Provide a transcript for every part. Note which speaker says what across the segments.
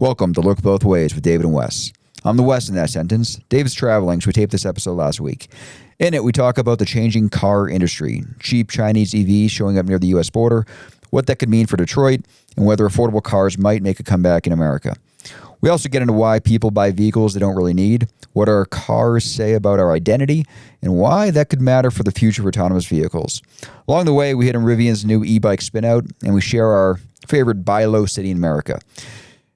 Speaker 1: Welcome to Look Both Ways with David and Wes. I'm the Wes in that sentence. David's traveling, so we taped this episode last week. In it, we talk about the changing car industry, cheap Chinese EVs showing up near the U.S. border, what that could mean for Detroit, and whether affordable cars might make a comeback in America. We also get into why people buy vehicles they don't really need, what our cars say about our identity, and why that could matter for the future of autonomous vehicles. Along the way, we hit on Rivian's new e-bike spin-out, and we share our favorite buy low city in America.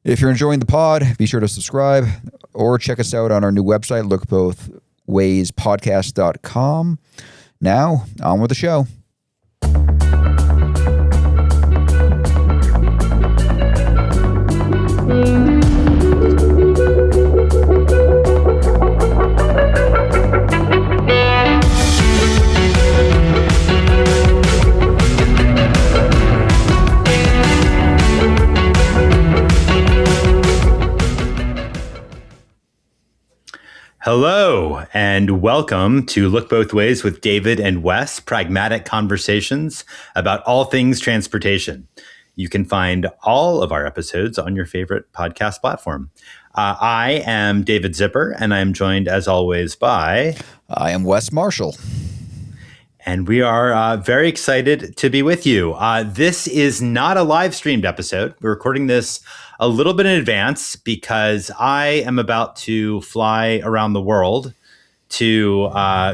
Speaker 1: If you're enjoying the pod, be sure to subscribe or check us out on our new website, lookbothwayspodcast.com. Now, on with the show.
Speaker 2: Hello, and welcome to Look Both Ways with David and Wes, pragmatic conversations about all things transportation. You can find all of our episodes on your favorite podcast platform. I am David Zipper, and I am joined, as always, by...
Speaker 1: I am Wes Marshall.
Speaker 2: And we are very excited to be with you. This is not a live-streamed episode. We're recording this a little bit in advance because I am about to fly around the world to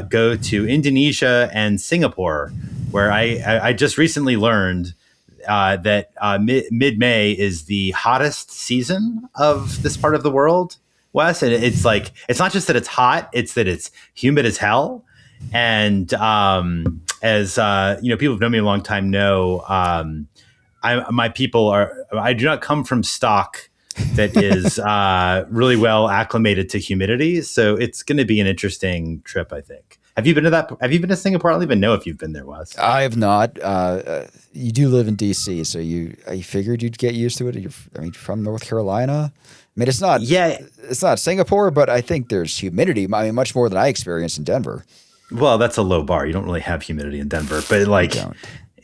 Speaker 2: go to Indonesia and Singapore, where I just recently learned that mid-May is the hottest season of this part of the world, Wes. And it's not just that it's hot, it's that it's humid as hell. And as people who've known me a long time know, I do not come from stock that is really well acclimated to humidity. So it's going to be an interesting trip, I think. Have you been to that? Have you been to Singapore? I don't even know if you've been there, Wes.
Speaker 1: I have not. You do live in D.C., so I figured you'd get used to it. You're from North Carolina. I mean, it's not Singapore, but I think there's humidity. I mean, much more than I experienced in Denver.
Speaker 2: Well, that's a low bar. You don't really have humidity in Denver, but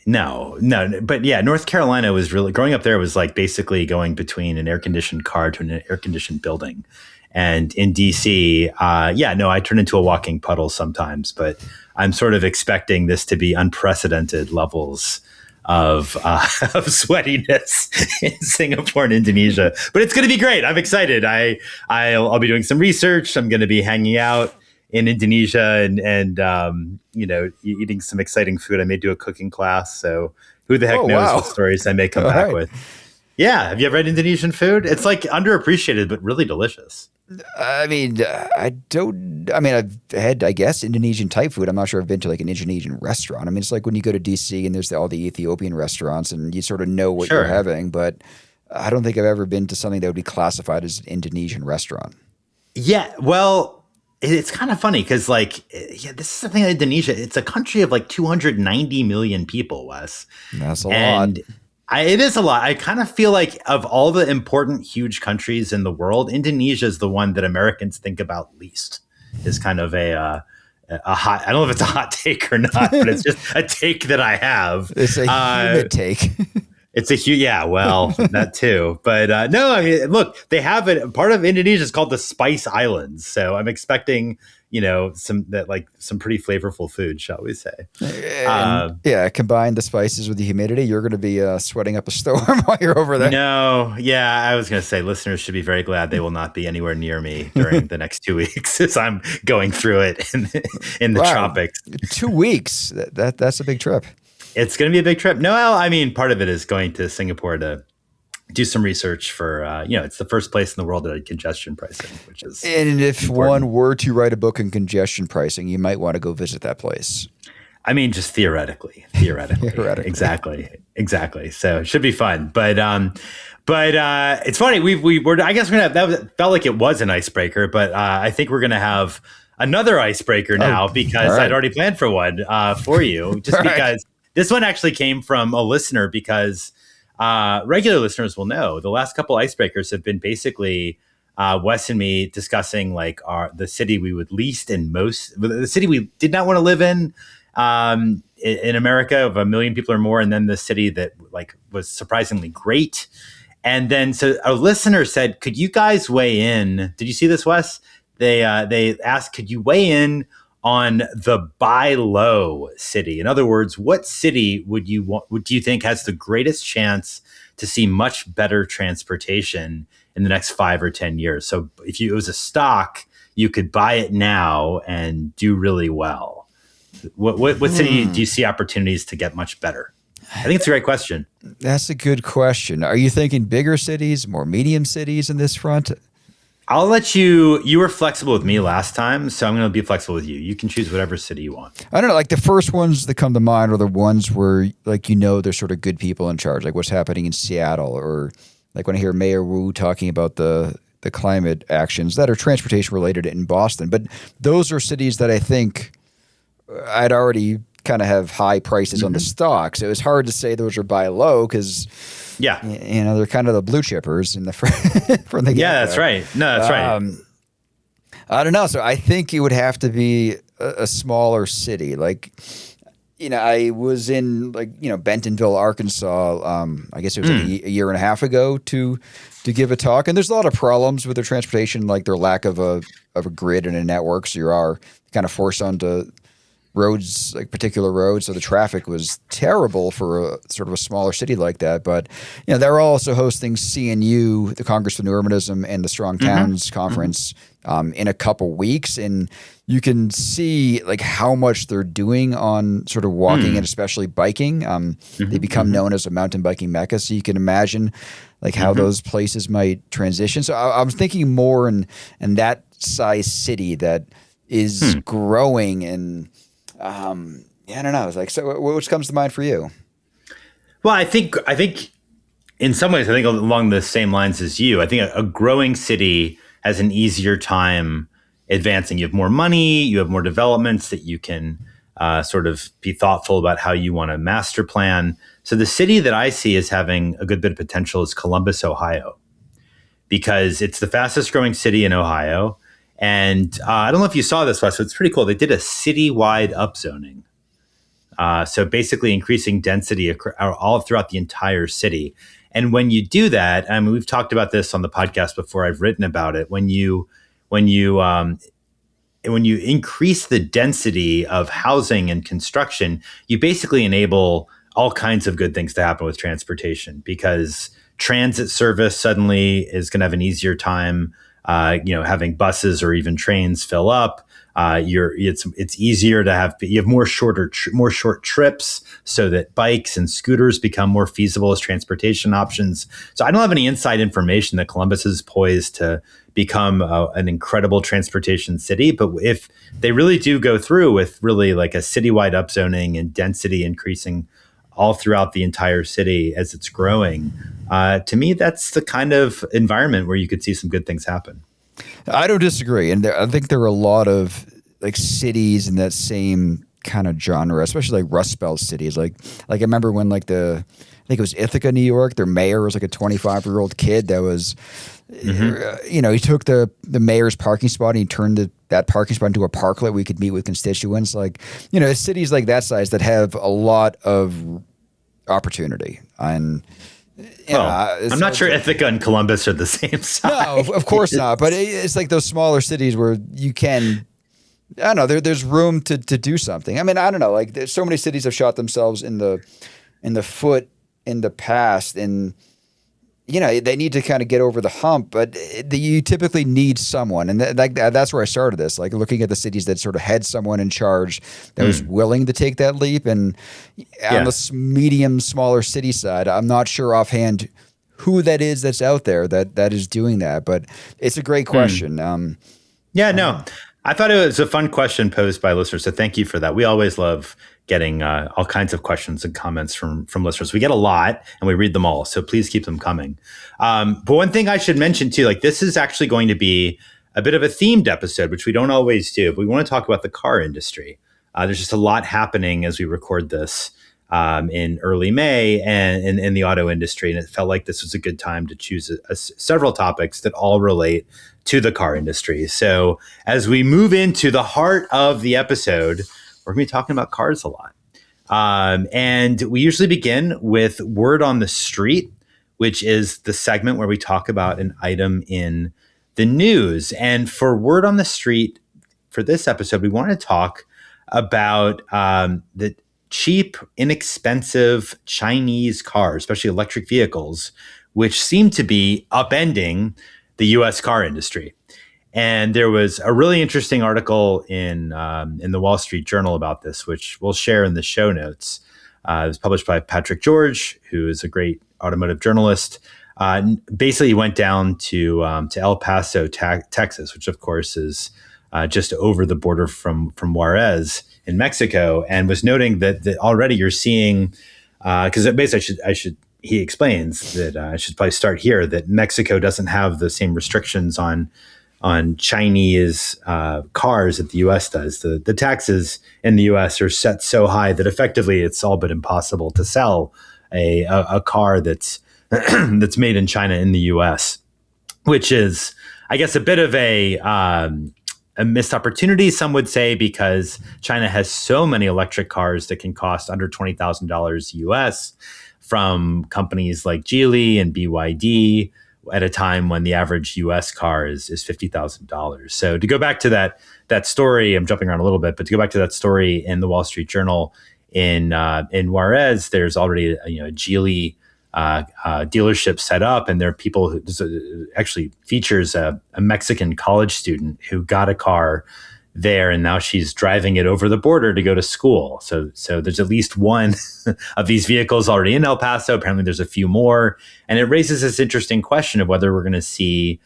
Speaker 2: no. But yeah, North Carolina was really, growing up there was like basically going between an air-conditioned car to an air-conditioned building. And in DC, I turn into a walking puddle sometimes, but I'm sort of expecting this to be unprecedented levels of sweatiness in Singapore and Indonesia. But it's going to be great. I'm excited. I'll be doing some research. I'm going to be hanging out in Indonesia and eating some exciting food. I may do a cooking class. So who the heck knows what stories I may come back with. Yeah. Have you ever had Indonesian food? It's like underappreciated, but really delicious.
Speaker 1: I mean, I've had, I guess, Indonesian type food. I'm not sure I've been to like an Indonesian restaurant. I mean, it's like when you go to DC and there's all the Ethiopian restaurants and you sort of know what you're having, but I don't think I've ever been to something that would be classified as an Indonesian restaurant. Yeah.
Speaker 2: Well, it's kind of funny because, this is the thing in Indonesia. It's a country of like 290 million people, Wes.
Speaker 1: That's a lot.
Speaker 2: It is a lot. I kind of feel like of all the important, huge countries in the world, Indonesia is the one that Americans think about least. Is kind of a hot. I don't know if it's a hot take or not, but it's just a take that I have.
Speaker 1: It's a humid take.
Speaker 2: It's a huge, that too. But no, I mean, look, they have it. Part of Indonesia is called the Spice Islands. So I'm expecting, some pretty flavorful food, shall we say.
Speaker 1: Combine the spices with the humidity. You're going to be sweating up a storm while you're over there.
Speaker 2: No, I was going to say listeners should be very glad they will not be anywhere near me during the next 2 weeks as I'm going through it in the tropics.
Speaker 1: 2 weeks. That's a big trip.
Speaker 2: It's going to be a big trip. No, I mean, part of it is going to Singapore to do some research for, it's the first place in the world that had congestion pricing, which is
Speaker 1: And if
Speaker 2: important.
Speaker 1: one were to write a book on congestion pricing, you might want to go visit that place.
Speaker 2: I mean, just theoretically. Exactly. So it should be fun. But it's funny. That felt like it was an icebreaker, but I think we're going to have another icebreaker now because I'd already planned for one for you, just because. This one actually came from a listener because regular listeners will know the last couple icebreakers have been basically Wes and me discussing the city we would least and most, the city we did not want to live in America of 1 million people or more, and then the city that was surprisingly great. And then, so a listener said, could you guys weigh in? Did you see this, Wes? They asked, could you weigh in on the buy low city? In other words, what city would do you think has the greatest chance to see much better transportation in the next 5 or 10 years? So if it was a stock, you could buy it now and do really well. What city do you see opportunities to get much better? I think it's a great question.
Speaker 1: That's a good question. Are you thinking bigger cities, more medium cities in this front?
Speaker 2: I'll let you were flexible with me last time, so I'm going to be flexible with you. You can choose whatever city you want.
Speaker 1: I don't know. Like the first ones that come to mind are the ones where, like, there's sort of good people in charge, like what's happening in Seattle, or like when I hear Mayor Wu talking about the climate actions that are transportation related in Boston. But those are cities that I think I'd already kind of have high prices on the stock. So it was hard to say those are buy low because, they're kind of the blue chippers in the from the
Speaker 2: yeah, that's right. No, that's right.
Speaker 1: I don't know. So I think it would have to be a smaller city. Like, I was in Bentonville, Arkansas. I guess it was like a year and a half ago to give a talk. And there's a lot of problems with their transportation, like their lack of a grid and a network. So you are kind of forced onto roads, like particular roads. So the traffic was terrible for a sort of a smaller city like that. But, they're also hosting CNU, the Congress for New Urbanism, and the Strong Towns Conference in a couple weeks. And you can see like how much they're doing on sort of walking and especially biking. They become known as a mountain biking mecca. So you can imagine like how those places might transition. So I'm thinking more in that size city that is growing and, I don't know. It's like, so which comes to mind for you?
Speaker 2: Well, I think in some ways, I think along the same lines as you, I think a growing city has an easier time advancing. You have more money, you have more developments that you can sort of be thoughtful about how you want to master plan. So the city that I see as having a good bit of potential is Columbus, Ohio, because it's the fastest growing city in Ohio. And I don't know if you saw this, Wes, but it's pretty cool. They did a citywide upzoning. So basically increasing density all throughout the entire city. And when you do that, I mean, we've talked about this on the podcast before, I've written about it. When you increase the density of housing and construction, you basically enable all kinds of good things to happen with transportation, because transit service suddenly is going to have an easier time having buses or even trains fill up. It's easier to you have more short trips, so that bikes and scooters become more feasible as transportation options. So I don't have any inside information that Columbus is poised to become an incredible transportation city. But if they really do go through with really like a citywide upzoning and density increasing all throughout the entire city as it's growing, to me, that's the kind of environment where you could see some good things happen.
Speaker 1: I don't disagree. And I think there are a lot of like cities in that same kind of genre, especially like Rust Belt cities. Like I remember when I think it was Ithaca, New York, their mayor was like a 25-year-old kid that was, he took the mayor's parking spot and he turned that parking spot into a parklet where we could meet with constituents. Like, cities like that size that have a lot of opportunity. And
Speaker 2: I'm not sure Ithaca and Columbus are the same size.
Speaker 1: No, of course not. But it's like those smaller cities where you can, I don't know, there's room to do something. I mean, I don't know. Like there's so many cities have shot themselves in the foot in the past, and they need to kind of get over the hump. But you typically need someone, and that's where I started this. Like looking at the cities that sort of had someone in charge that was willing to take that leap. And on the medium, smaller city side, I'm not sure offhand who that is that's out there that is doing that. But it's a great question.
Speaker 2: I thought it was a fun question posed by listeners, so thank you for that. We always love getting all kinds of questions and comments from listeners. We get a lot, and we read them all, so please keep them coming. But one thing I should mention, too, like this is actually going to be a bit of a themed episode, which we don't always do, but we want to talk about the car industry. There's just a lot happening as we record this in early May and in the auto industry, and it felt like this was a good time to choose several topics that all relate to the car industry. So as we move into the heart of the episode, we're going to be talking about cars a lot. And we usually begin with word on the street, which is the segment where we talk about an item in the news. And for Word on the Street, for this episode, we want to talk about the cheap, inexpensive Chinese cars, especially electric vehicles, which seem to be upending the U.S. car industry. And there was a really interesting article in the Wall Street Journal about this, which we'll share in the show notes. It was published by Patrick George, who is a great automotive journalist. Basically, he went down to El Paso, Texas, which of course is just over the border from Juarez in Mexico, and was noting that already you're seeing, because basically he explains that I should probably start here, that Mexico doesn't have the same restrictions on Chinese cars that the U.S. does. The taxes in the U.S. are set so high that effectively it's all but impossible to sell a car that's that's made in China in the U.S., which is, I guess, a bit of a missed opportunity, some would say, because China has so many electric cars that can cost under $20,000 US from companies like Geely and BYD at a time when the average US car is $50,000. So to go back to that story, I'm jumping around a little bit, but to go back to that story in the Wall Street Journal, in Juarez, there's already a Geely dealership set up, and there are people who actually features a Mexican college student who got a car there, and now she's driving it over the border to go to school. So there's at least one of these vehicles already in El Paso. Apparently there's a few more, and it raises this interesting question of whether we're going to see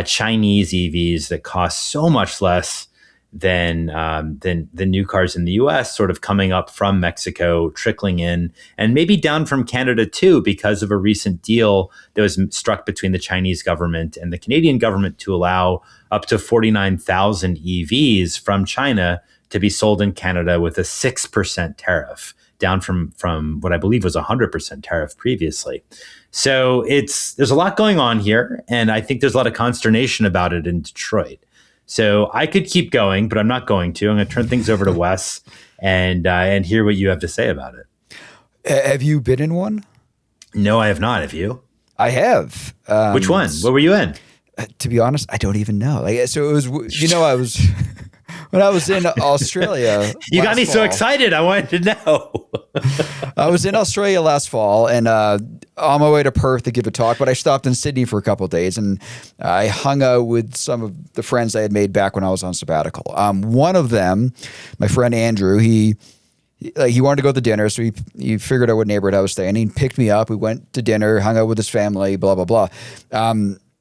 Speaker 2: Chinese EVs that cost so much less than the new cars in the US sort of coming up from Mexico, trickling in, and maybe down from Canada too, because of a recent deal that was struck between the Chinese government and the Canadian government to allow up to 49,000 EVs from China to be sold in Canada with a 6% tariff, down from what I believe was a 100% tariff previously. So there's a lot going on here, and I think there's a lot of consternation about it in Detroit. So I could keep going, but I'm not going to. I'm going to turn things over to Wes and hear what you have to say about it.
Speaker 1: Have you been in one?
Speaker 2: No, I have not. Have you?
Speaker 1: I have.
Speaker 2: Which one? What were you in?
Speaker 1: To be honest, I don't even know. So it was, I was when I was in Australia.
Speaker 2: You got me so excited. I wanted to know.
Speaker 1: I was in Australia last fall, and on my way to Perth to give a talk, but I stopped in Sydney for a couple of days, and I hung out with some of the friends I had made back when I was on sabbatical. One of them, my friend Andrew, he wanted to go to dinner, so he figured out what neighborhood I was staying. He picked me up. We went to dinner, hung out with his family, blah blah blah.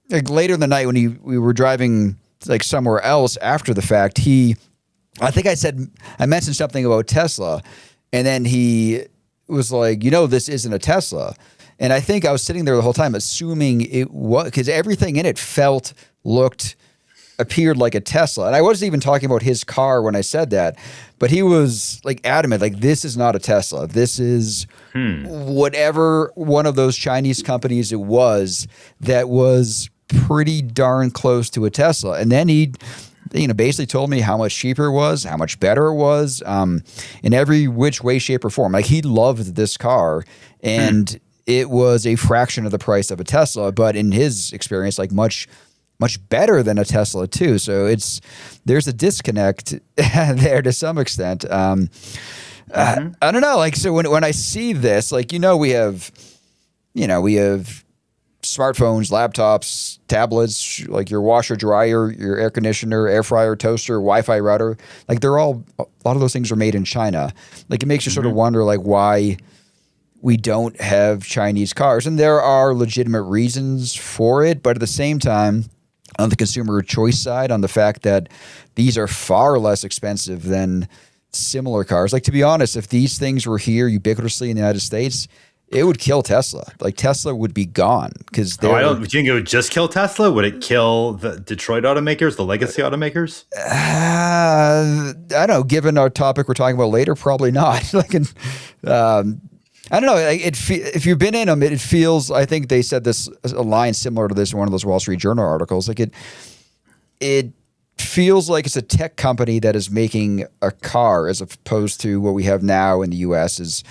Speaker 1: Later in the night, when we were driving somewhere else after the fact, I think I mentioned something about Tesla, and then he was like, this isn't a Tesla. And I think I was sitting there the whole time assuming it was, because everything in it appeared like a Tesla. And I wasn't even talking about his car when I said that, but he was adamant, this is not a Tesla. This is whatever one of those Chinese companies it was that was pretty darn close to a Tesla. And then he basically told me how much cheaper it was, how much better it was, in every which way, shape, or form. He loved this car, and it was a fraction of the price of a Tesla, but in his experience, much better than a Tesla too. So there's a disconnect there to some extent. I don't know. So when I see this, we have smartphones, laptops, tablets, your washer, dryer, your air conditioner, air fryer, toaster, Wi-Fi router. A lot of those things are made in China. It makes you sort of wonder why we don't have Chinese cars. And there are legitimate reasons for it, but at the same time, on the consumer choice side, on the fact that these are far less expensive than similar cars. To be honest, if these things were here ubiquitously in the United States, it would kill Tesla. Tesla would be gone because
Speaker 2: do you think it would just kill Tesla? Would it kill the Detroit automakers, the legacy automakers?
Speaker 1: I don't know. Given our topic we're talking about later, probably not. I don't know. If you've been in them, it feels. I think they said this a line similar to this in one of those Wall Street Journal articles. It feels like it's a tech company that is making a car, as opposed to what we have now in the U.S. is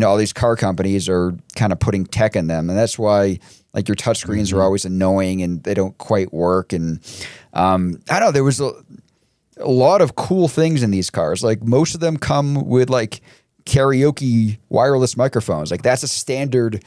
Speaker 1: all these car companies are kind of putting tech in them, and that's why like your touchscreens are always annoying and they don't quite work. And I don't know, there was a lot of cool things in these cars. Like most of them come with like karaoke wireless microphones. Like that's a standard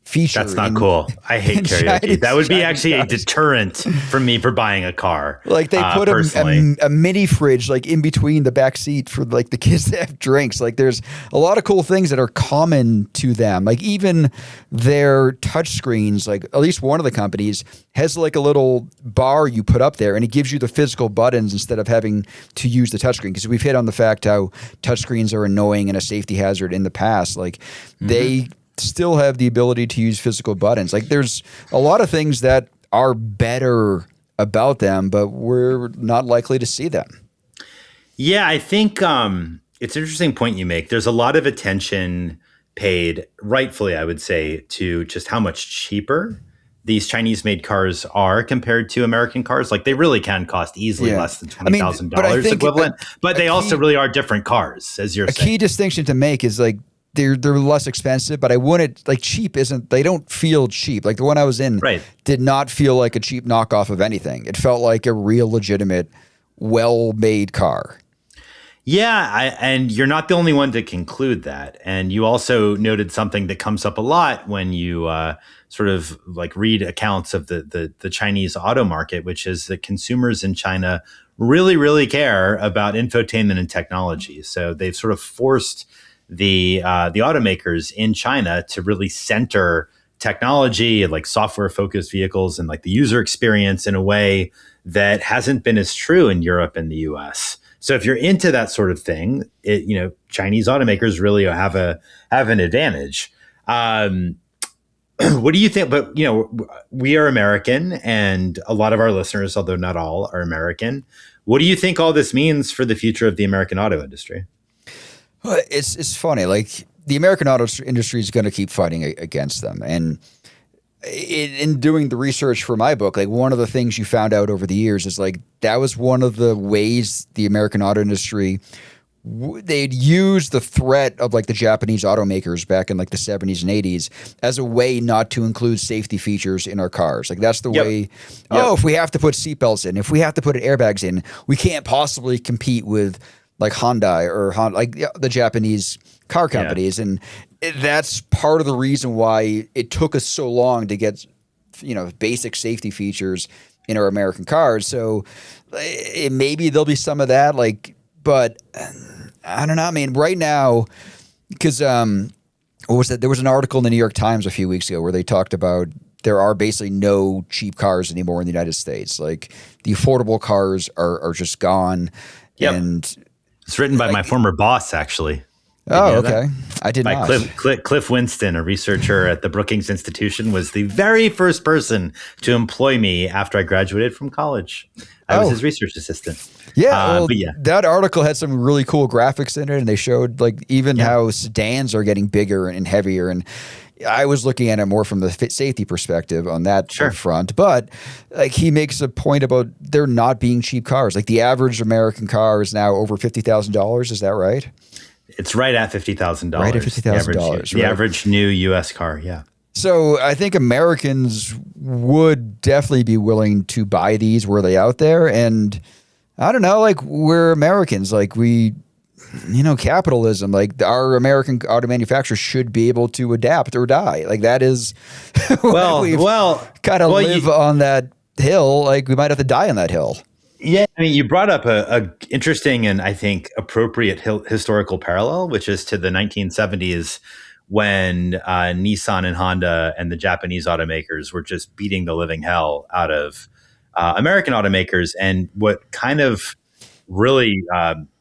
Speaker 1: feature.
Speaker 2: That's not cool. I hate karaoke. That would be actually a deterrent for me for buying a car.
Speaker 1: Like they put a mini fridge like in between the back seat for like the kids that have drinks. Like there's a lot of cool things that are common to them. Like even their touch screens, like at least one of the companies has like a little bar you put up there and it gives you the physical buttons instead of having to use the touchscreen. Because we've hit on the fact how touchscreens are annoying and a safety hazard in the past. Like they still have the ability to use physical buttons. Like there's a lot of things that are better about them, but we're not likely to see them.
Speaker 2: Yeah, I think it's an interesting point you make. There's a lot of attention paid, rightfully, I would say, to just how much cheaper these Chinese-made cars are compared to American cars. Like they really can cost easily less than $20,000 equivalent, but they also really are different cars, as you're saying.
Speaker 1: A key distinction to make is like they're less expensive, but I wouldn't like cheap isn't, they don't feel cheap. Like the one I was in did not feel like a cheap knockoff of anything. It felt like a real legitimate, well-made car.
Speaker 2: Yeah, and you're not the only one to conclude that. And you also noted something that comes up a lot when you sort of like read accounts of the Chinese auto market, which is that consumers in China really, really care about infotainment and technology. So they've sort of forced the automakers in China to really center technology and like software focused vehicles and like the user experience in a way that hasn't been as true in Europe and the US. So if you're into that sort of thing, Chinese automakers really have an advantage. What do you think? But we are American, and a lot of our listeners, although not all, are American. What do you think all this means for the future of the American auto industry?
Speaker 1: Well, it's funny. Like the American auto industry is going to keep fighting against them, and in doing the research for my book, like one of the things you found out over the years is like that was one of the ways the American auto industry they'd use the threat of like the Japanese automakers back in like the 70s and 80s as a way not to include safety features in our cars. Like that's the way. Oh, if we have to put seatbelts in, if we have to put airbags in, we can't possibly compete with like Hyundai or like the Japanese car companies. And that's part of the reason why it took us so long to get, basic safety features in our American cars. So maybe there'll be some of that, but I don't know. I mean, right now, because what was that? There was an article in the New York Times a few weeks ago where they talked about there are basically no cheap cars anymore in the United States. Like the affordable cars are just gone.
Speaker 2: Yep.
Speaker 1: And
Speaker 2: it's written by my former boss, actually.
Speaker 1: Oh, okay. I did
Speaker 2: not. Cliff Winston, a researcher at the Brookings Institution, was the very first person to employ me after I graduated from college. I was his research assistant.
Speaker 1: Yeah, that article had some really cool graphics in it, and they showed how sedans are getting bigger and heavier. And I was looking at it more from the safety perspective on that front. But he makes a point about there not being cheap cars. Like the average American car is now over $50,000. Is that right?
Speaker 2: It's right at $50,000.
Speaker 1: Right at $50,000.
Speaker 2: The average new U.S. car, yeah.
Speaker 1: So I think Americans would definitely be willing to buy these were they out there. And I don't know, we're Americans. Capitalism. Our American auto manufacturers should be able to adapt or die. That is kind of live on that hill. We might have to die on that hill.
Speaker 2: Yeah, I mean, you brought up a interesting and I think appropriate historical parallel, which is to the 1970s when Nissan and Honda and the Japanese automakers were just beating the living hell out of American automakers. And what kind of really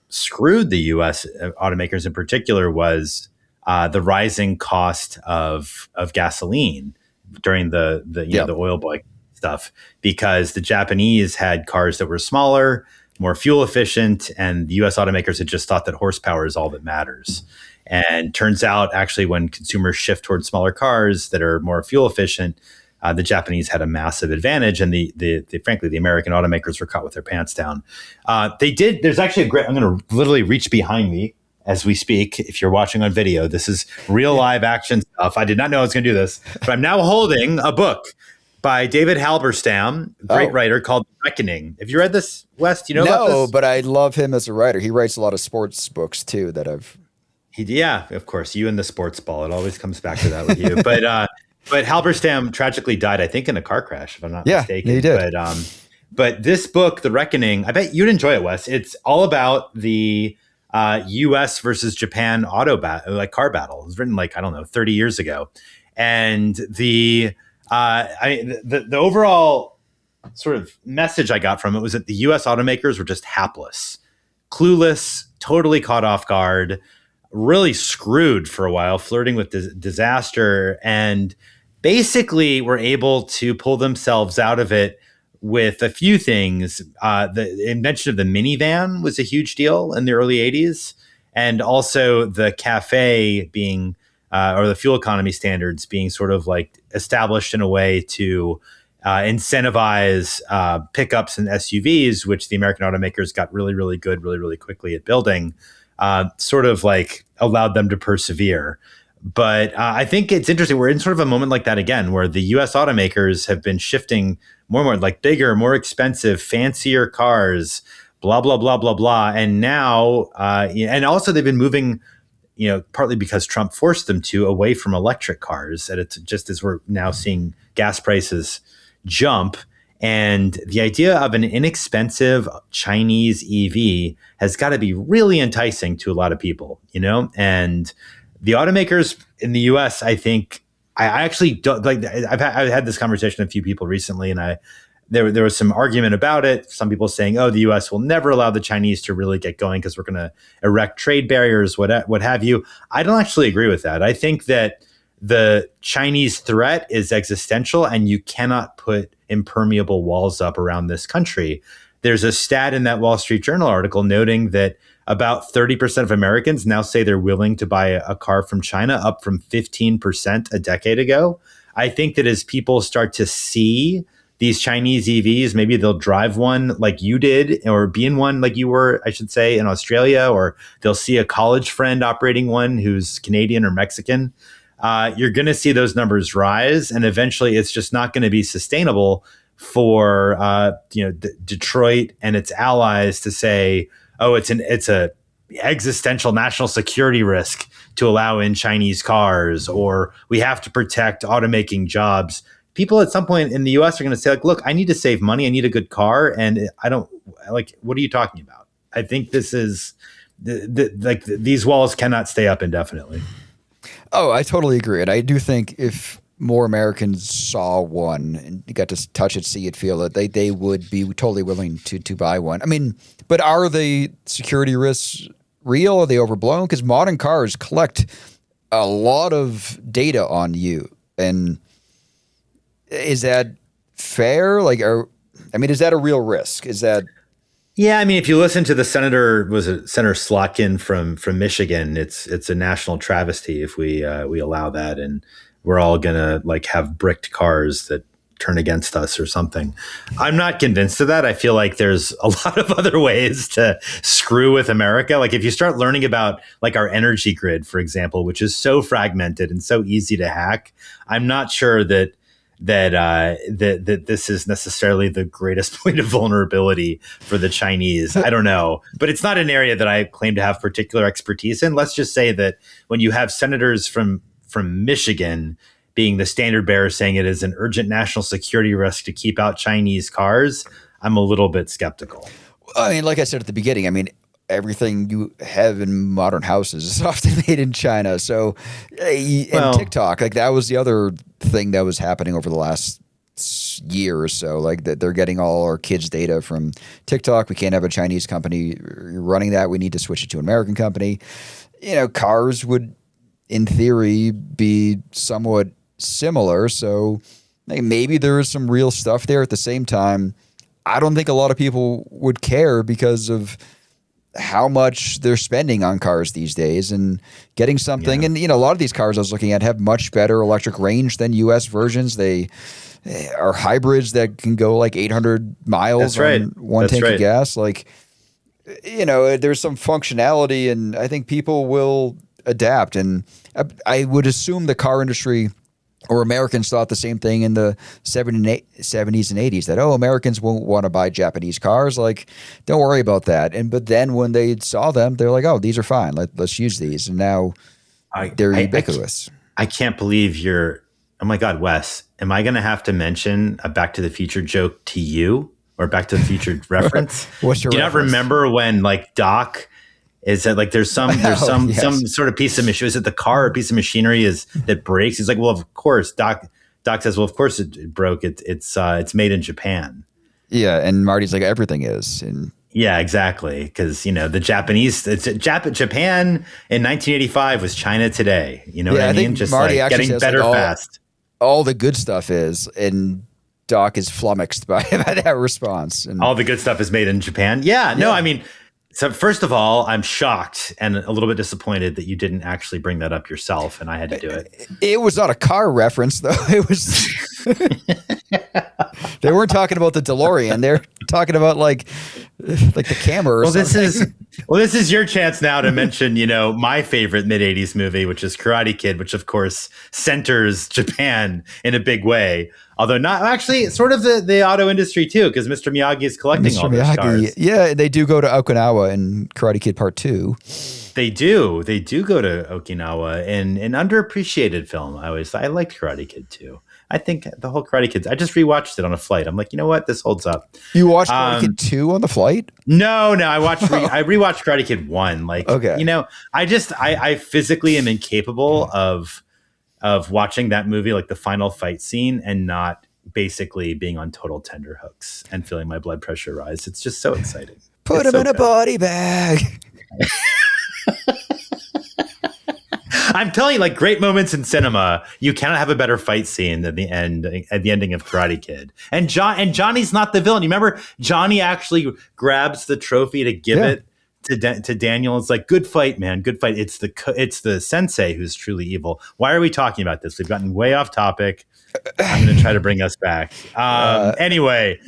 Speaker 2: screwed the U.S. automakers in particular was the rising cost of gasoline during the oil boy stuff, because the Japanese had cars that were smaller, more fuel efficient, and the US automakers had just thought that horsepower is all that matters. And turns out actually when consumers shift towards smaller cars that are more fuel efficient, the Japanese had a massive advantage, and frankly, the American automakers were caught with their pants down. There's actually I'm going to literally reach behind me as we speak. If you're watching on video, this is real live action stuff. I did not know I was going to do this, but I'm now holding a book by David Halberstam, great writer, called Reckoning. Have you read this, Wes? Do you know about this?
Speaker 1: No, but I love him as a writer. He writes a lot of sports books too that I've.
Speaker 2: Yeah, of course. You and the sports ball. It always comes back to that with you. But Halberstam tragically died, I think, in a car crash, if I'm not mistaken.
Speaker 1: He did.
Speaker 2: But this book, The Reckoning, I bet you'd enjoy it, Wes. It's all about the U.S. versus Japan car battle. It was written 30 years ago, and the overall sort of message I got from it was that the U.S. automakers were just hapless, clueless, totally caught off guard, really screwed for a while, flirting with disaster, and basically were able to pull themselves out of it with a few things. The invention of the minivan was a huge deal in the early 80s. And also the CAFE being, or the fuel economy standards being sort of like established in a way to incentivize pickups and SUVs, which the American automakers got really, really good, really, really quickly at building, sort of like allowed them to persevere. But I think it's interesting. We're in sort of a moment like that again, where the U.S. automakers have been shifting more and more, like bigger, more expensive, fancier cars, blah, blah, blah, blah, blah. And now, and also they've been moving, partly because Trump forced them to, away from electric cars. And it's just as we're now seeing gas prices jump. And the idea of an inexpensive Chinese EV has got to be really enticing to a lot of people, and the automakers in the U.S., I think, I actually don't like. I've had this conversation with a few people recently, and there was some argument about it. Some people saying, "Oh, the U.S. will never allow the Chinese to really get going because we're going to erect trade barriers, what have you." I don't actually agree with that. I think that the Chinese threat is existential, and you cannot put impermeable walls up around this country. There's a stat in that Wall Street Journal article noting that about 30% of Americans now say they're willing to buy a car from China, up from 15% a decade ago. I think that as people start to see these Chinese EVs, maybe they'll drive one like you did, or be in one like you were, I should say, in Australia, or they'll see a college friend operating one who's Canadian or Mexican. You're going to see those numbers rise, and eventually it's just not going to be sustainable for Detroit and its allies to say, oh, it's a existential national security risk to allow in Chinese cars, or we have to protect automaking jobs. People at some point in the US are going to say, like, look, I need to save money. I need a good car. And I don't what are you talking about? I think this is these walls cannot stay up indefinitely.
Speaker 1: Oh, I totally agree. And I do think if more Americans saw one and got to touch it, see it, feel it, they would be totally willing to buy one. I mean, but are the security risks real? Are they overblown? Because modern cars collect a lot of data on you. And is that fair? Is that a real risk? Is that...
Speaker 2: Yeah, I mean, if you listen to the Senator Slotkin from Michigan, it's a national travesty if we allow that, and we're all gonna have bricked cars that turn against us or something. I'm not convinced of that. I feel like there's a lot of other ways to screw with America. Like if you start learning about our energy grid, for example, which is so fragmented and so easy to hack, I'm not sure that this is necessarily the greatest point of vulnerability for the Chinese. I don't know, but it's not an area that I claim to have particular expertise in. Let's just say that when you have senators from Michigan being the standard bearer saying it is an urgent national security risk to keep out Chinese cars, I'm a little bit skeptical.
Speaker 1: I mean, like I said at the beginning, everything you have in modern houses is often made in China. So, and TikTok, that was the other thing that was happening over the last year or so. That they're getting all our kids' data from TikTok. We can't have a Chinese company running that. We need to switch it to an American company. Cars would, in theory, be somewhat similar. So maybe there is some real stuff there. At the same time, I don't think a lot of people would care because of how much they're spending on cars these days and getting something. Yeah. And, a lot of these cars I was looking at have much better electric range than U.S. versions. They are hybrids that can go 800 miles on one tank of gas. there's some functionality, and I think people will adapt. And I would assume the car industry or Americans thought the same thing in the 70s and 80s that, Americans won't want to buy Japanese cars. Like, don't worry about that. But then when they saw them, they're like, these are fine. Let's use these. And now they're ubiquitous.
Speaker 2: I can't believe you're, oh my God, Wes, am I going to have to mention a Back to the Future joke to you or Back to the Future reference?
Speaker 1: What's your
Speaker 2: Do you
Speaker 1: reference?
Speaker 2: not remember when like Doc is that like there's some sort of piece of machinery, is it the car or piece of machinery that breaks? He's like, well, of course. Doc says, well, of course it broke. It's made in Japan.
Speaker 1: Yeah, and Marty's like, everything is. And
Speaker 2: yeah, exactly. Because the Japanese, Japan in 1985 was China today. You know what I mean? Just
Speaker 1: Marty
Speaker 2: like getting better fast.
Speaker 1: All the good stuff is, and Doc is flummoxed by that response. And
Speaker 2: all the good stuff is made in Japan. Yeah, no, I mean. So first of all, I'm shocked and a little bit disappointed that you didn't actually bring that up yourself, and I had to do it.
Speaker 1: It was not a car reference, though. It was. They weren't talking about the DeLorean. They're talking about like the camera. Or something.
Speaker 2: This is your chance now to mention, my favorite mid '80s movie, which is Karate Kid, which of course centers Japan in a big way. Although not actually, sort of the auto industry too, because Mr. Miyagi is collecting all those cars.
Speaker 1: Yeah, they do go to Okinawa in Karate Kid Part 2.
Speaker 2: They do go to Okinawa in an underappreciated film. I liked Karate Kid too. I think the whole Karate Kid. I just rewatched it on a flight. I'm like, you know what, this holds up.
Speaker 1: You watched Karate Kid 2 on the flight?
Speaker 2: No, I I rewatched Karate Kid 1. Like,
Speaker 1: okay.
Speaker 2: I physically am incapable of watching that movie, like the final fight scene, and not basically being on total tenterhooks and feeling my blood pressure rise. It's just so exciting.
Speaker 1: Put him in a body bag.
Speaker 2: I'm telling you, like, great moments in cinema, you cannot have a better fight scene than the ending of Karate Kid. And Johnny's not the villain. You remember Johnny actually grabs the trophy to give it to Daniel. It's like, good fight, man, good fight. It's the sensei who's truly evil. Why are we talking about this? We've gotten way off topic. I'm going to try to bring us back. Anyway,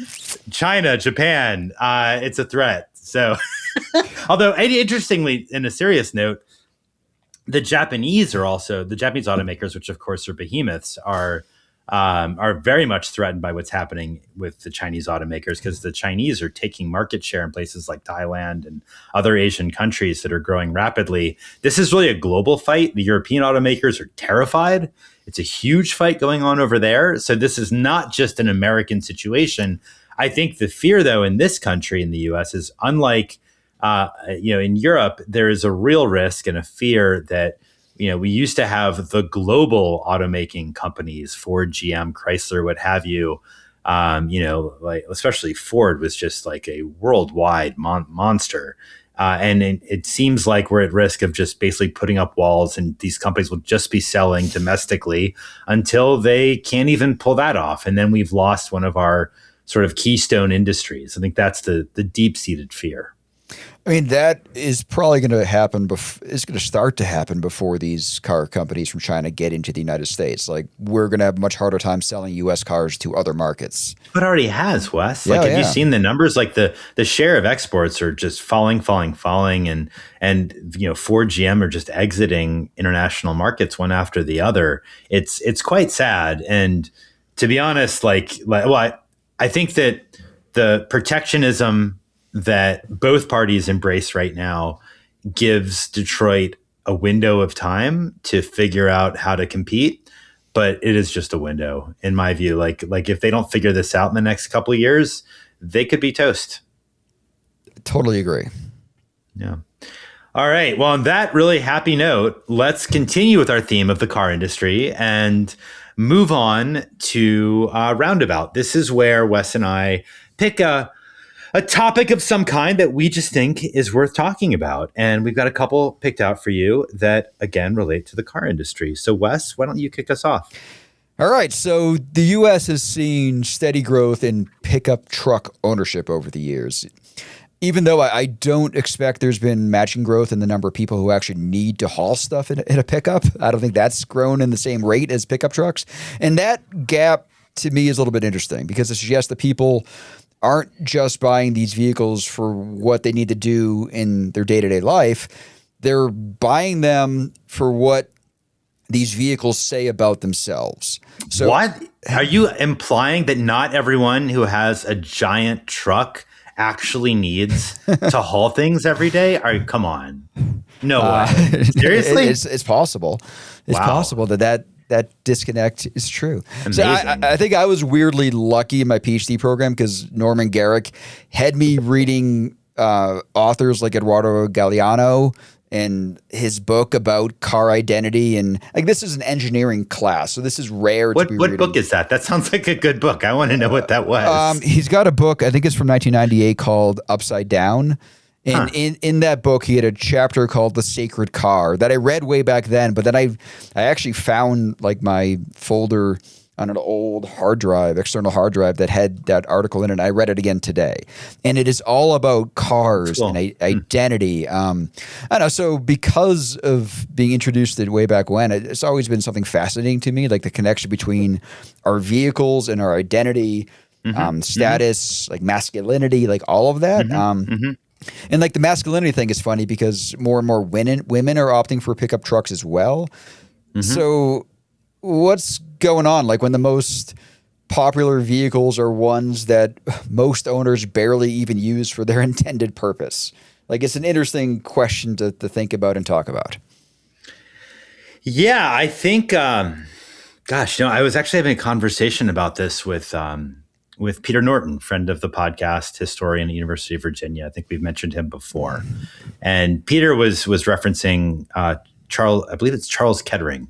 Speaker 2: China, Japan, it's a threat. So, although interestingly, in a serious note, the Japanese automakers, which of course are behemoths, are very much threatened by what's happening with the Chinese automakers, because the Chinese are taking market share in places like Thailand and other Asian countries that are growing rapidly. This is really a global fight. The European automakers are terrified. It's a huge fight going on over there. So this is not just an American situation. I think the fear, though, in this country, in the US, is unlike in Europe, there is a real risk and a fear that, we used to have the global automaking companies, Ford, GM, Chrysler, what have you, like especially Ford was just like a worldwide monster. And it seems like we're at risk of just basically putting up walls, and these companies will just be selling domestically until they can't even pull that off. And then we've lost one of our sort of keystone industries. I think that's the deep-seated fear.
Speaker 1: I mean, that is probably going to happen. It's going to start to happen before these car companies from China get into the United States. Like, we're going to have a much harder time selling U.S. cars to other markets.
Speaker 2: But it already has, Wes. Like, have you seen the numbers? Like, the share of exports are just falling, and Ford, GM are just exiting international markets one after the other. It's quite sad. And to be honest, I think that the protectionism that both parties embrace right now gives Detroit a window of time to figure out how to compete, but it is just a window, in my view. Like if they don't figure this out in the next couple of years, they could be toast.
Speaker 1: Totally agree.
Speaker 2: Yeah. All right. Well, on that really happy note, let's continue with our theme of the car industry and move on to Roundabout. This is where Wes and I pick a topic of some kind that we just think is worth talking about. And we've got a couple picked out for you that, again, relate to the car industry. So, Wes, why don't you kick us off?
Speaker 1: All right. So the U.S. has seen steady growth in pickup truck ownership over the years. Even though I don't expect there's been matching growth in the number of people who actually need to haul stuff in a pickup. I don't think that's grown in the same rate as pickup trucks. And that gap, to me, is a little bit interesting, because it suggests that people aren't just buying these vehicles for what they need to do in their day-to-day life. They're buying them for what these vehicles say about themselves. So,
Speaker 2: what? Are you implying that not everyone who has a giant truck actually needs to haul things every day? Come on. No way. Seriously?
Speaker 1: It's possible. It's possible that disconnect is true.
Speaker 2: Amazing.
Speaker 1: So I think I was weirdly lucky in my PhD program because Norman Garrick had me reading authors like Eduardo Galeano and his book about car identity. And like, this is an engineering class, so this is rare to be reading.
Speaker 2: What book is that? That sounds like a good book. I want to know what that was.
Speaker 1: He's got a book, I think it's from 1998, called Upside Down. And in that book, he had a chapter called The Sacred Car that I read way back then. But then I actually found like my folder on an old external hard drive that had that article in it. And I read it again today. And it is all about cars and identity. I don't know. So because of being introduced to it way back when, it's always been something fascinating to me, like the connection between our vehicles and our identity, status, like masculinity, like all of that. And like the masculinity thing is funny because more and more women are opting for pickup trucks as well. So what's going on? Like when the most popular vehicles are ones that most owners barely even use for their intended purpose. Like it's an interesting question to think about and talk about.
Speaker 2: Yeah, I think, I was actually having a conversation about this with Peter Norton, friend of the podcast, historian at University of Virginia. I think we've mentioned him before. And Peter was referencing Charles, I believe it's Charles Kettering.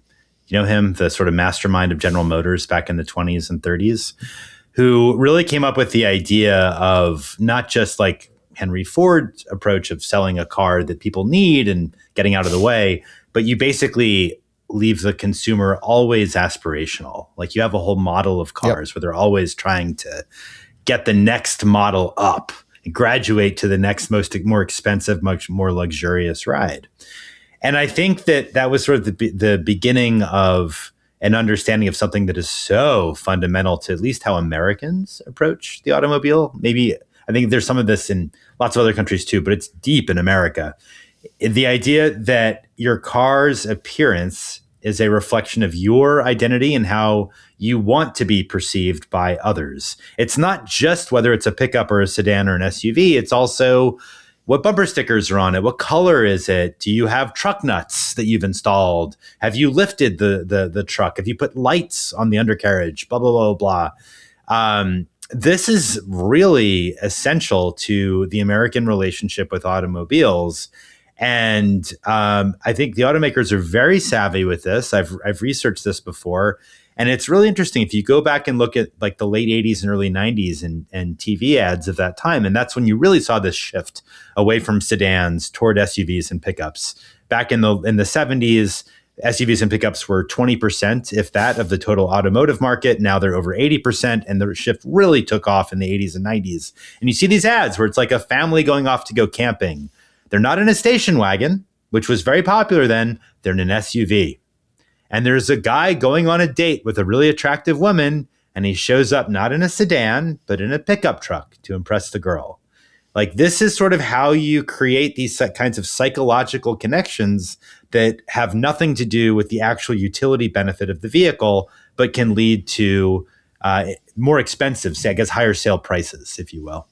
Speaker 2: You know him, the sort of mastermind of General Motors back in the 20s and 30s, who really came up with the idea of not just like Henry Ford's approach of selling a car that people need and getting out of the way, but you basically leave the consumer always aspirational. Like you have a whole model of cars where they're always trying to get the next model up and graduate to the next more expensive, much more luxurious ride. And I think that was sort of the beginning of an understanding of something that is so fundamental to at least how Americans approach the automobile. Maybe I think there's some of this in lots of other countries too, but it's deep in America. The idea that your car's appearance is a reflection of your identity and how you want to be perceived by others. It's not just whether it's a pickup or a sedan or an SUV. It's also what bumper stickers are on it. What color is it? Do you have truck nuts that you've installed? Have you lifted the truck? Have you put lights on the undercarriage? Blah, blah, blah, blah. This is really essential to the American relationship with automobiles. And I think the automakers are very savvy with this. I've researched this before. And it's really interesting if you go back and look at like the late 80s and early 90s and TV ads of that time. And that's when you really saw this shift away from sedans toward SUVs and pickups. Back in the 70s, SUVs and pickups were 20%, if that, of the total automotive market. Now they're over 80%. And the shift really took off in the 80s and 90s. And you see these ads where it's like a family going off to go camping. They're not in a station wagon, which was very popular then. They're in an SUV. And there's a guy going on a date with a really attractive woman, and he shows up not in a sedan, but in a pickup truck to impress the girl. Like this is sort of how you create these kinds of psychological connections that have nothing to do with the actual utility benefit of the vehicle, but can lead to more expensive, say, I guess, higher sale prices, if you will.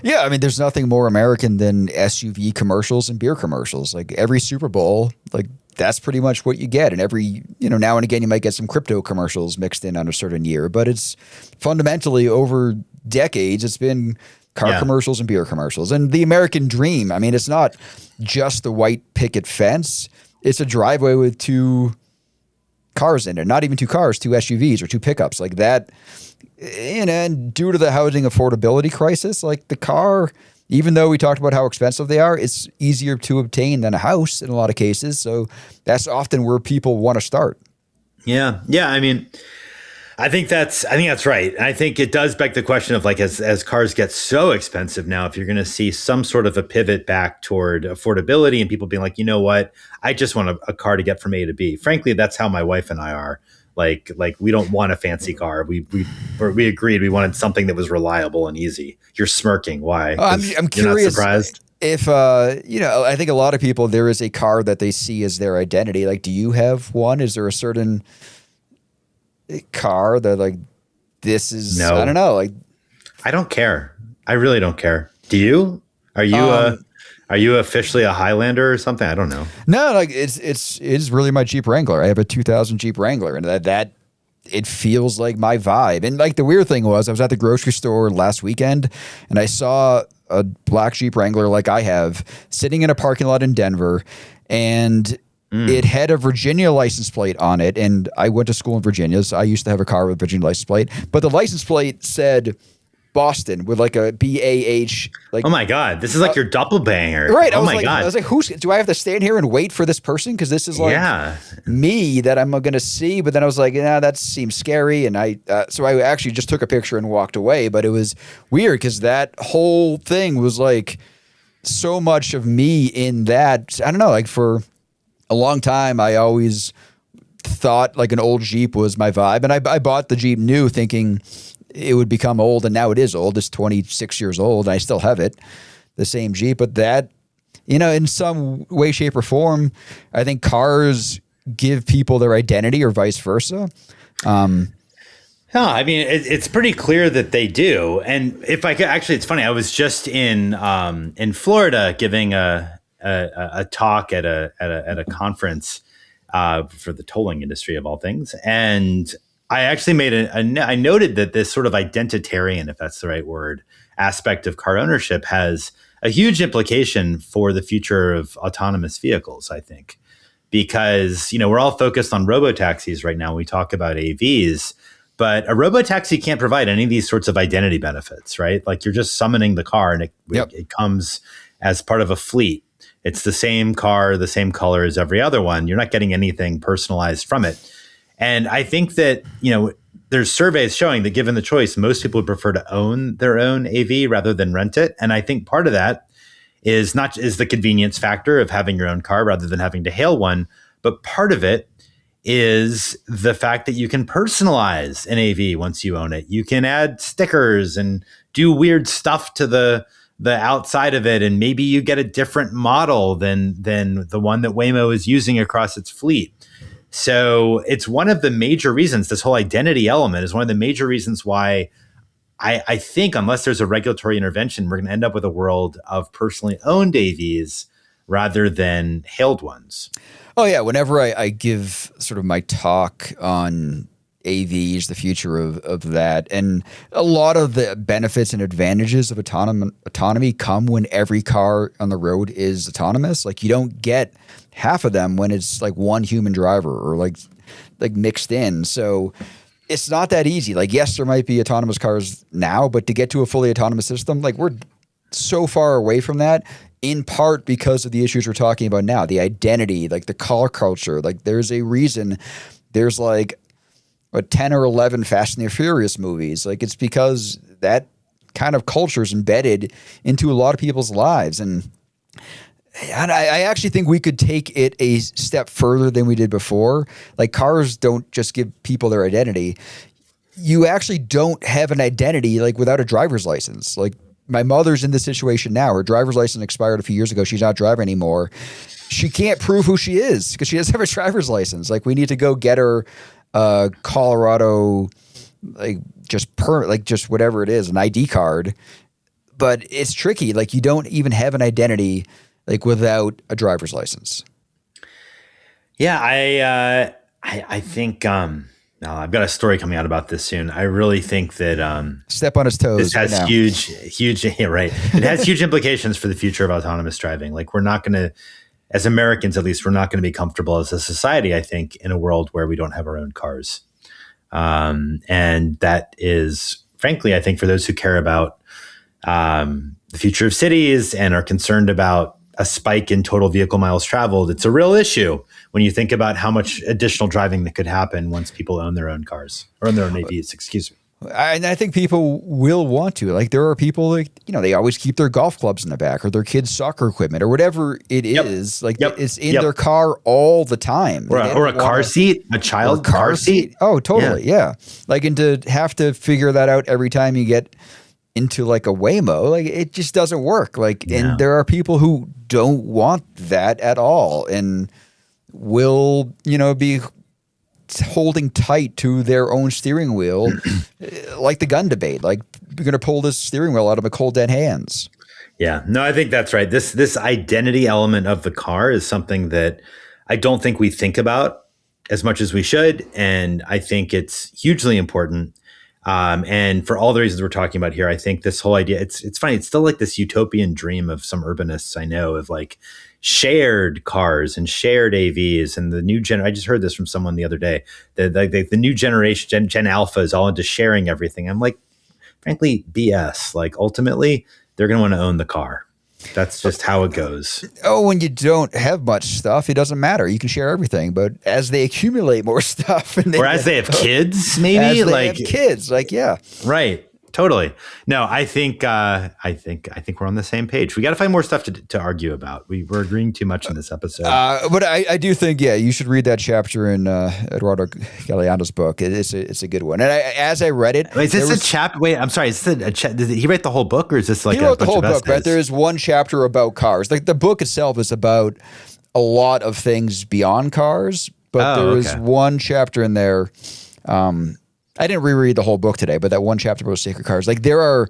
Speaker 1: Yeah, I mean, there's nothing more American than SUV commercials and beer commercials. Like every Super Bowl, like that's pretty much what you get. And every, now and again, you might get some crypto commercials mixed in on a certain year. But it's fundamentally over decades, it's been car commercials and beer commercials. And the American dream, I mean, it's not just the white picket fence. It's a driveway with two cars in it. Not even two cars, two SUVs or two pickups like that. And due to the housing affordability crisis, like the car, even though we talked about how expensive they are, it's easier to obtain than a house in a lot of cases. So that's often where people want to start.
Speaker 2: Yeah. I mean, I think that's right. And I think it does beg the question of like, as cars get so expensive now, if you're going to see some sort of a pivot back toward affordability and people being like, you know what, I just want a car to get from A to B. Frankly, that's how my wife and I are. Like we don't want a fancy car. We agreed we wanted something that was reliable and easy. You're smirking. Why?
Speaker 1: I'm
Speaker 2: You're not
Speaker 1: curious
Speaker 2: surprised?
Speaker 1: if I think a lot of people, there is a car that they see as their identity. Like, do you have one? Is there a certain car that like this is?
Speaker 2: No.
Speaker 1: I don't know. Like,
Speaker 2: I don't care. I really don't care. Do you? Are you officially a Highlander or something? I don't know.
Speaker 1: No, like it's really my Jeep Wrangler. I have a 2000 Jeep Wrangler, and that it feels like my vibe. And like the weird thing was, I was at the grocery store last weekend, and I saw a black Jeep Wrangler like I have sitting in a parking lot in Denver, and it had a Virginia license plate on it. And I went to school in Virginia, so I used to have a car with a Virginia license plate, but the license plate said Boston with like a BAH. Like,
Speaker 2: oh my God, this is like your doppelbanger.
Speaker 1: Right.
Speaker 2: Oh my God.
Speaker 1: I was like, do I have to stand here and wait for this person? Because this is like me that I'm going to see. But then I was like, that seems scary. And so I actually just took a picture and walked away. But it was weird because that whole thing was like so much of me in that. I don't know, like for a long time, I always thought like an old Jeep was my vibe. And I bought the Jeep new thinking it would become old, and now it is old. It's 26 years old. And I still have it, the same Jeep. But that, in some way, shape, or form, I think cars give people their identity or vice versa.
Speaker 2: I mean, it's pretty clear that they do. And if I could, actually, it's funny. I was just in Florida giving a talk at a conference for the tolling industry of all things, and I actually made I noted that this sort of identitarian, if that's the right word, aspect of car ownership has a huge implication for the future of autonomous vehicles, I think, because, we're all focused on robotaxis right now. We talk about AVs, but a robotaxi can't provide any of these sorts of identity benefits, right? Like you're just summoning the car and it comes as part of a fleet. It's the same car, the same color as every other one. You're not getting anything personalized from it. And I think that, there's surveys showing that given the choice, most people would prefer to own their own AV rather than rent it. And I think part of that is the convenience factor of having your own car rather than having to hail one. But part of it is the fact that you can personalize an AV once you own it. You can add stickers and do weird stuff to the outside of it. And maybe you get a different model than the one that Waymo is using across its fleet. So it's one of the major reasons, this whole identity element is one of the major reasons why I think unless there's a regulatory intervention, we're going to end up with a world of personally owned AVs rather than hailed ones.
Speaker 1: Oh, yeah. Whenever I give sort of my talk on AVs, the future of that, and a lot of the benefits and advantages of autonomy come when every car on the road is autonomous. Like you don't get half of them when it's like one human driver or like mixed in. So it's not that easy. Like, yes, there might be autonomous cars now, but to get to a fully autonomous system, like we're so far away from that, in part because of the issues we're talking about now, the identity, like the car culture. Like there's a reason there's like 10 or 11 Fast and the Furious movies. Like it's because that kind of culture is embedded into a lot of people's lives. And I actually think we could take it a step further than we did before. Like cars don't just give people their identity. You actually don't have an identity like without a driver's license. Like my mother's in this situation now. Her driver's license expired a few years ago. She's not driving anymore. She can't prove who she is because she doesn't have a driver's license. Like we need to go get her Colorado, just whatever it is, an ID card. But it's tricky. Like you don't even have an identity like without a driver's license.
Speaker 2: Yeah, I think I've got a story coming out about this soon. I really think that
Speaker 1: step on his toes.
Speaker 2: This has huge, yeah, right. It has huge implications for the future of autonomous driving. Like we're not going to, as Americans at least, we're not going to be comfortable as a society, I think, in a world where we don't have our own cars. And that is, frankly, I think for those who care about the future of cities and are concerned about a spike in total vehicle miles traveled, it's a real issue when you think about how much additional driving that could happen once people own their own cars or own their own AVs, excuse me.
Speaker 1: And I think people will want to. Like there are people like, they always keep their golf clubs in the back or their kids' soccer equipment or whatever it is. Like it's in their car all the time.
Speaker 2: Or a car seat, a child car seat.
Speaker 1: Oh, totally. Yeah. Like, and to have to figure that out every time you get into like a Waymo, like it just doesn't work. Like, and there are people who don't want that at all and will, be holding tight to their own steering wheel, like the gun debate. Like, you're going to pull this steering wheel out of my cold dead hands.
Speaker 2: Yeah, no, I think that's right. This identity element of the car is something that I don't think we think about as much as we should, and I think it's hugely important. And for all the reasons we're talking about here, I think this whole idea, it's funny. It's still like this utopian dream of some urbanists I know of like shared cars and shared AVs and the new I just heard this from someone the other day that the new generation, Gen Alpha is all into sharing everything. I'm like, frankly, BS. Like ultimately, they're going to want to own the car. That's just how it goes.
Speaker 1: Oh, when you don't have much stuff, it doesn't matter. You can share everything. But as they accumulate more stuff,
Speaker 2: or as they have kids, maybe
Speaker 1: have kids, like
Speaker 2: right. Totally. No, I think we're on the same page. We got to find more stuff to argue about. We're agreeing too much in this episode.
Speaker 1: But I do think, you should read that chapter in Eduardo Galeano's book. It's a good one. And as I read it,
Speaker 2: wait, is this a chapter? Wait, I'm sorry. Did he write the whole book, or is this like
Speaker 1: he wrote the whole book?
Speaker 2: Essays?
Speaker 1: But there is one chapter about cars. Like the book itself is about a lot of things beyond cars, but there is one chapter in there. I didn't reread the whole book today, but that one chapter about sacred cars, like there are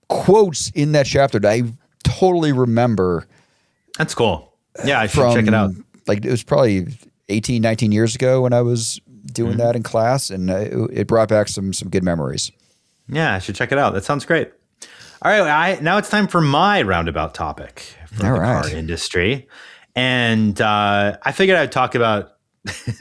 Speaker 1: quotes in that chapter that I totally remember.
Speaker 2: That's cool. Yeah, I should check it out.
Speaker 1: Like it was probably 18, 19 years ago when I was doing that in class, and it brought back some good memories.
Speaker 2: Yeah, I should check it out. That sounds great. All right, now it's time for my roundabout topic from the car industry. And I figured I'd talk about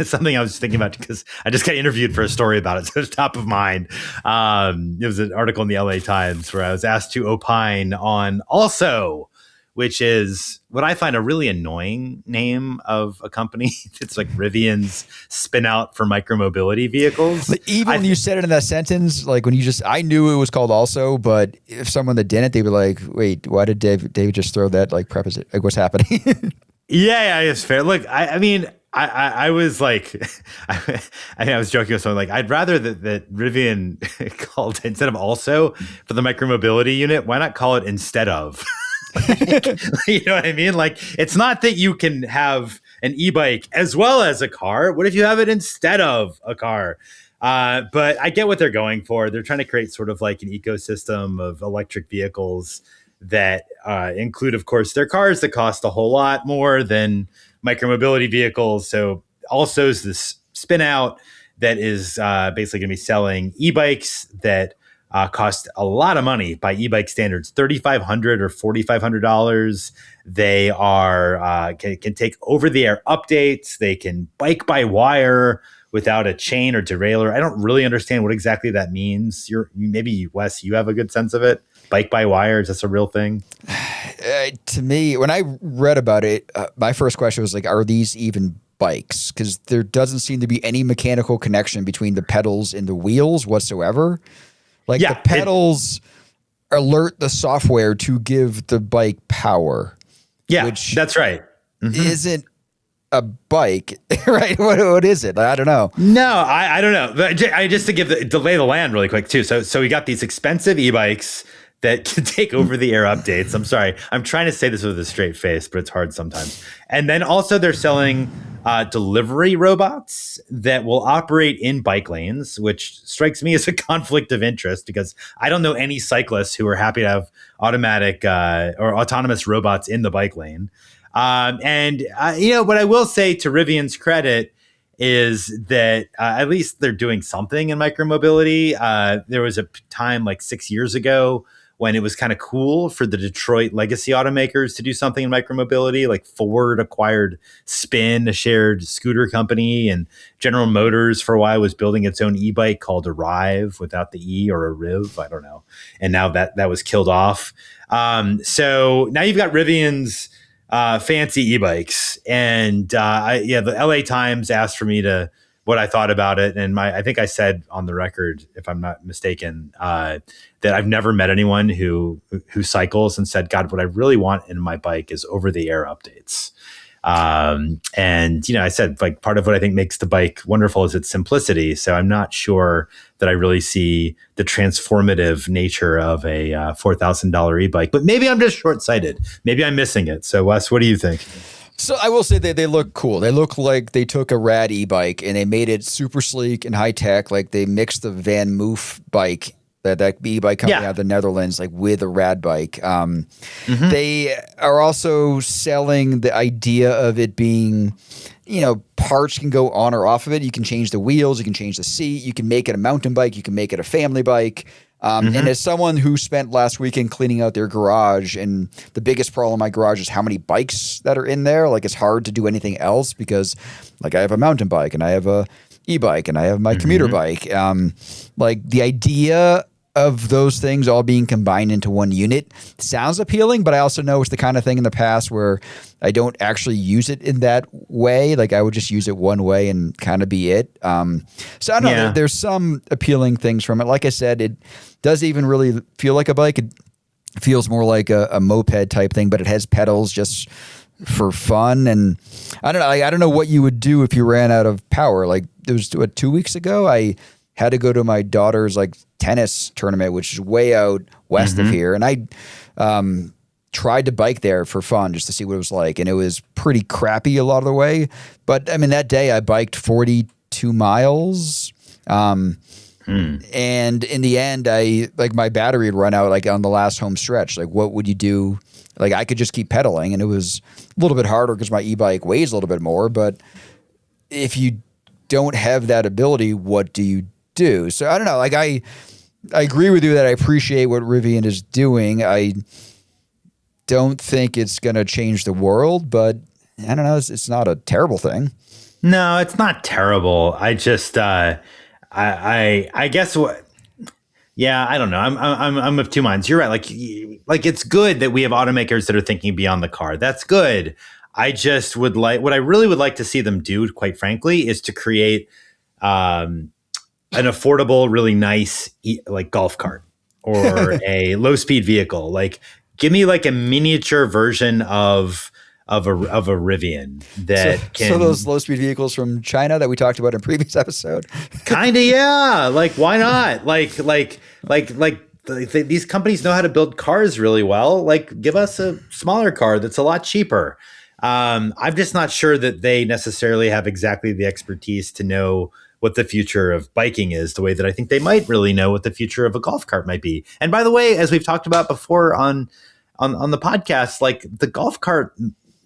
Speaker 2: something I was thinking about because I just got interviewed for a story about it, so it's top of mind. It was an article in the LA Times where I was asked to opine on Also, which is what I find a really annoying name of a company. It's like Rivian's spin out for micromobility vehicles.
Speaker 1: But even when you said it in that sentence, like when I knew it was called Also, but if someone that didn't, they'd be like, wait, why did David just throw that like preposition? Like what's happening?
Speaker 2: Yeah, it's fair. Look, I mean, I was like, I was joking with someone like, I'd rather that Rivian called instead of Also for the micromobility unit, why not call it Instead Of? You know what I mean? Like, it's not that you can have an e-bike as well as a car. What if you have it instead of a car? But I get what they're going for. They're trying to create sort of like an ecosystem of electric vehicles that include, of course, their cars that cost a whole lot more than micromobility vehicles. So Also is this spin out that is basically going to be selling e-bikes that cost a lot of money by e-bike standards, $3,500 or $4,500. They are can take over-the-air updates. They can bike by wire without a chain or derailleur. I don't really understand what exactly that means. Maybe Wes, you have a good sense of it. Bike by wire, is this a real thing?
Speaker 1: To me, when I read about it, my first question was like, are these even bikes? Because there doesn't seem to be any mechanical connection between the pedals and the wheels whatsoever. Like the pedals alert the software to give the bike power.
Speaker 2: Yeah,
Speaker 1: which
Speaker 2: that's right. Mm-hmm.
Speaker 1: Isn't a bike, right? What is it? I don't know.
Speaker 2: No, I don't know. But just to lay the land really quick too. So we got these expensive e-bikes that can take over the air updates. I'm sorry. I'm trying to say this with a straight face, but it's hard sometimes. And then also they're selling delivery robots that will operate in bike lanes, which strikes me as a conflict of interest because I don't know any cyclists who are happy to have automatic or autonomous robots in the bike lane. And what I will say to Rivian's credit is that at least they're doing something in micromobility. There was a time like 6 years ago when it was kind of cool for the Detroit legacy automakers to do something in micromobility, like Ford acquired Spin, a shared scooter company, and General Motors for a while was building its own e-bike called Arrive without the E or a Riv, I don't know. And now that was killed off. So now you've got Rivian's fancy e-bikes. And the LA Times asked for me to what I thought about it. And I think I said on the record, if I'm not mistaken, that I've never met anyone who cycles and said, God, what I really want in my bike is over the air updates. And, I said, like, part of what I think makes the bike wonderful is its simplicity. So I'm not sure that I really see the transformative nature of a $4,000 e-bike, but maybe I'm just short-sighted. Maybe I'm missing it. So Wes, what do you think?
Speaker 1: So I will say that they look cool. They look like they took a rad e-bike and they made it super sleek and high tech. Like they mixed the Van Moof bike, that e-bike company out of the Netherlands, like with a rad bike. They are also selling the idea of it being, parts can go on or off of it. You can change the wheels, you can change the seat, you can make it a mountain bike, you can make it a family bike. And as someone who spent last weekend cleaning out their garage, and the biggest problem in my garage is how many bikes that are in there. Like it's hard to do anything else because like I have a mountain bike and I have a e-bike and I have my commuter bike. Like the idea of those things all being combined into one unit sounds appealing, but I also know it's the kind of thing in the past where I don't actually use it in that way. Like I would just use it one way and kind of be it. So I don't know. There's some appealing things from it. Like I said, it doesn't even really feel like a bike. It feels more like a moped type thing, but it has pedals just for fun. And I don't know. I don't know what you would do if you ran out of power. Like it was 2 weeks ago, I had to go to my daughter's like tennis tournament, which is way out west of here. And I tried to bike there for fun just to see what it was like. And it was pretty crappy a lot of the way. But I mean, that day I biked 42 miles. And in the end, my battery had run out like on the last home stretch. Like what would you do? Like I could just keep pedaling, and it was a little bit harder because my e-bike weighs a little bit more. But if you don't have that ability, what do you do? So I don't know. Like I agree with you that I appreciate what Rivian is doing. I don't think it's going to change the world, but I don't know. It's not a terrible thing.
Speaker 2: No, it's not terrible. I just I guess what. Yeah, I don't know. I'm of two minds. You're right. Like it's good that we have automakers that are thinking beyond the car. That's good. I just would like, what I really would like to see them do, quite frankly, is to create an affordable, really nice like golf cart or a low speed vehicle. Like give me like a miniature version of a Rivian that can.
Speaker 1: So those low speed vehicles from China that we talked about in a previous episode.
Speaker 2: Kind of, yeah. Like why not? These companies know how to build cars really well. Like give us a smaller car that's a lot cheaper. I'm just not sure that they necessarily have exactly the expertise to know what the future of biking is, the way that I think they might really know what the future of a golf cart might be. And by the way, as we've talked about before on the podcast, like the golf cart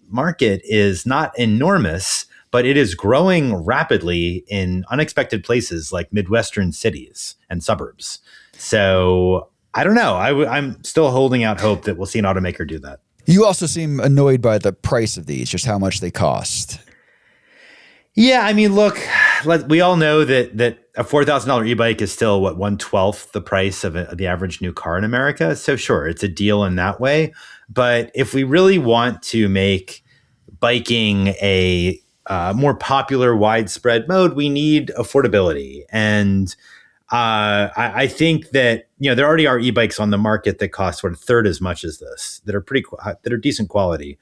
Speaker 2: market is not enormous, but it is growing rapidly in unexpected places like Midwestern cities and suburbs. So I don't know. I'm still holding out hope that we'll see an automaker do that.
Speaker 1: You also seem annoyed by the price of these, just how much they cost.
Speaker 2: Yeah, I mean, look, we all know that a $4,000 e-bike is still 1/12 the price of the average new car in America. So sure, it's a deal in that way. But if we really want to make biking a more popular, widespread mode, we need affordability. And I think that there already are e-bikes on the market that cost a third as much as this, that are decent quality.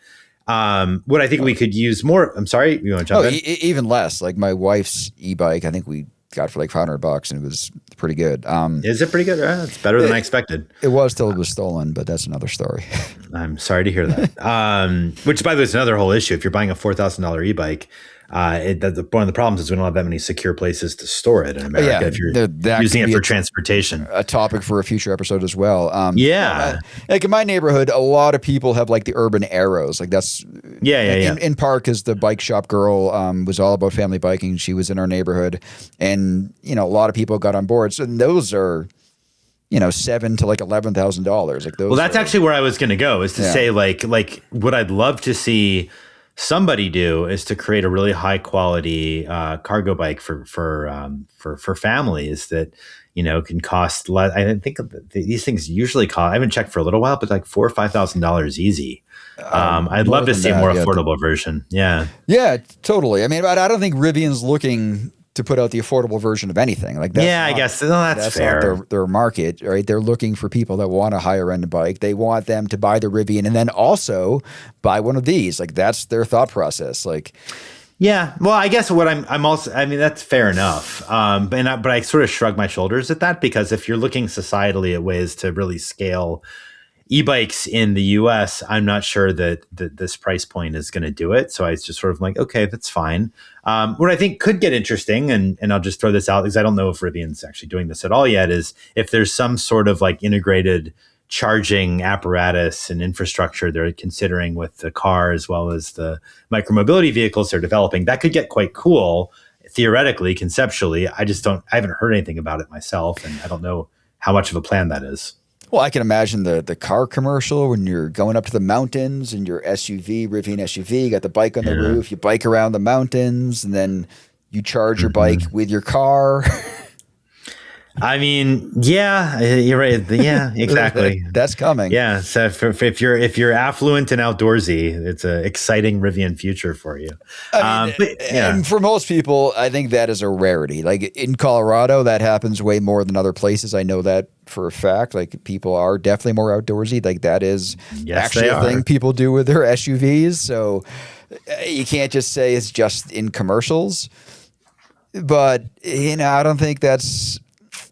Speaker 2: What I think we could use more. I'm sorry, you want to jump in?
Speaker 1: Even less. Like my wife's e-bike, I think we got for like $500, and it was pretty good.
Speaker 2: Is it pretty good? It's better than I expected.
Speaker 1: It was till it was stolen, but that's another story.
Speaker 2: I'm sorry to hear that. Which, by the way, is another whole issue. If you're buying a $4,000 e-bike, one of the problems is we don't have that many secure places to store it in America if you're using it for transportation.
Speaker 1: A topic for a future episode as well.
Speaker 2: Like
Speaker 1: in my neighborhood, a lot of people have like the urban arrows. Like that's in part because the bike shop girl was all about family biking. She was in our neighborhood, and a lot of people got on board. So those are $7,000 to like $11,000. Like those.
Speaker 2: Well, that's actually where I was going to go. Is to say like what I'd love to see somebody do is to create a really high quality cargo bike for families that can cost less. I think these things usually cost. I haven't checked for a little while, but like $4,000 or $5,000 easy. I'd love to see a more affordable version. Yeah,
Speaker 1: totally. I mean, but I don't think Rivian's looking to put out the affordable version of anything. Like
Speaker 2: I guess that's fair.
Speaker 1: Not their market, right? They're looking for people that want a higher end bike. They want them to buy the Rivian and then also buy one of these. Like that's their thought process. Like,
Speaker 2: yeah, well, I guess what I'm also, I mean, that's fair enough. But I sort of shrug my shoulders at that, because if you're looking societally at ways to really scale e-bikes in the US, I'm not sure that this price point is going to do it. So I was just sort of like, okay, that's fine. What I think could get interesting, and I'll just throw this out because I don't know if Rivian's actually doing this at all yet, is if there's some sort of like integrated charging apparatus and infrastructure they're considering with the car as well as the micromobility vehicles they're developing, that could get quite cool theoretically, conceptually. I haven't heard anything about it myself, and I don't know how much of a plan that is.
Speaker 1: Well, I can imagine the car commercial when you're going up to the mountains and your SUV, Rivian SUV, you got the bike on the roof, you bike around the mountains, and then you charge your bike with your car.
Speaker 2: I mean, yeah, you're right. Yeah, exactly.
Speaker 1: That's coming.
Speaker 2: Yeah. So if you're affluent and outdoorsy, it's an exciting Rivian future for you.
Speaker 1: And for most people, I think that is a rarity. Like in Colorado, that happens way more than other places. I know that for a fact. Like people are definitely more outdoorsy. Like that is actually a thing people do with their SUVs. So you can't just say it's just in commercials. But I don't think that's